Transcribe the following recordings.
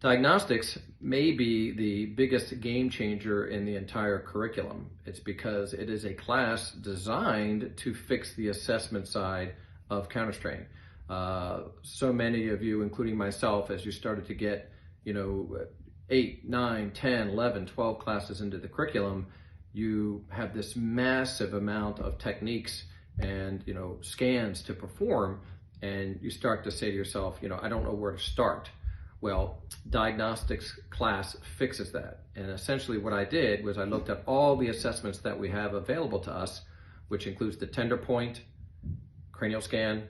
Diagnostics may be the biggest game changer in the entire curriculum. It's because it is a class designed to fix the assessment side of counterstrain. So many of you, including myself, as you started to get, 8, 9, 10, 11, 12 classes into the curriculum, you have this massive amount of techniques and, scans to perform, and you start to say to yourself, I don't know where to start. Well, diagnostics class fixes that. And essentially what I did was I looked at all the assessments that we have available to us, which includes the tender point, cranial scan,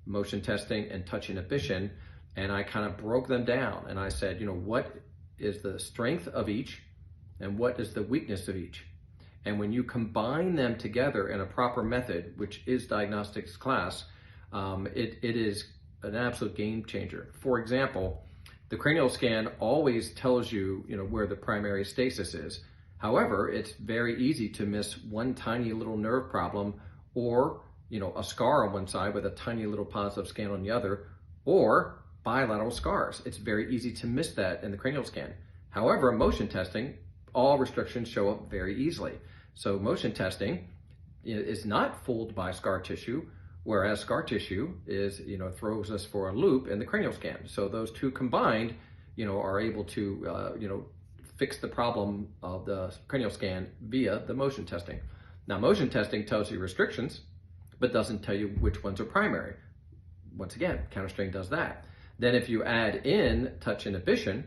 motion testing, and touch inhibition. And I kind of broke them down. And I said, what is the strength of each and what is the weakness of each? And when you combine them together in a proper method, which is diagnostics class, it is an absolute game changer. For example, the cranial scan always tells you, where the primary stasis is. However, it's very easy to miss one tiny little nerve problem, or, a scar on one side with a tiny little positive scan on the other, or bilateral scars. It's very easy to miss that in the cranial scan. However, motion testing, all restrictions show up very easily. So motion testing is not fooled by scar tissue, whereas scar tissue is, throws us for a loop in the cranial scan. So those two combined, are able to, fix the problem of the cranial scan via the motion testing. Now, motion testing tells you restrictions, but doesn't tell you which ones are primary. Once again, counterstrain does that. Then if you add in touch inhibition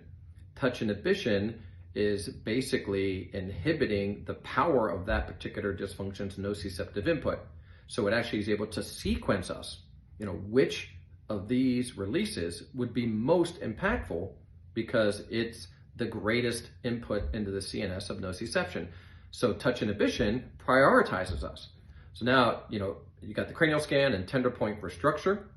is basically inhibiting the power of that particular dysfunction's nociceptive input. So it actually is able to sequence us, which of these releases would be most impactful because it's the greatest input into the CNS of nociception. So touch inhibition prioritizes us. So now, you got the cranial scan and tender point for structure.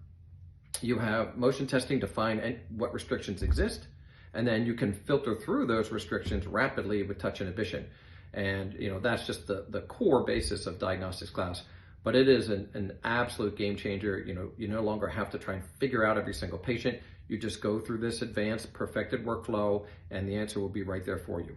You have motion testing to find what restrictions exist. And then you can filter through those restrictions rapidly with touch inhibition. And, that's just the core basis of diagnostics class. But it is an absolute game changer. You no longer have to try and figure out every single patient. You just go through this advanced, perfected workflow, and the answer will be right there for you.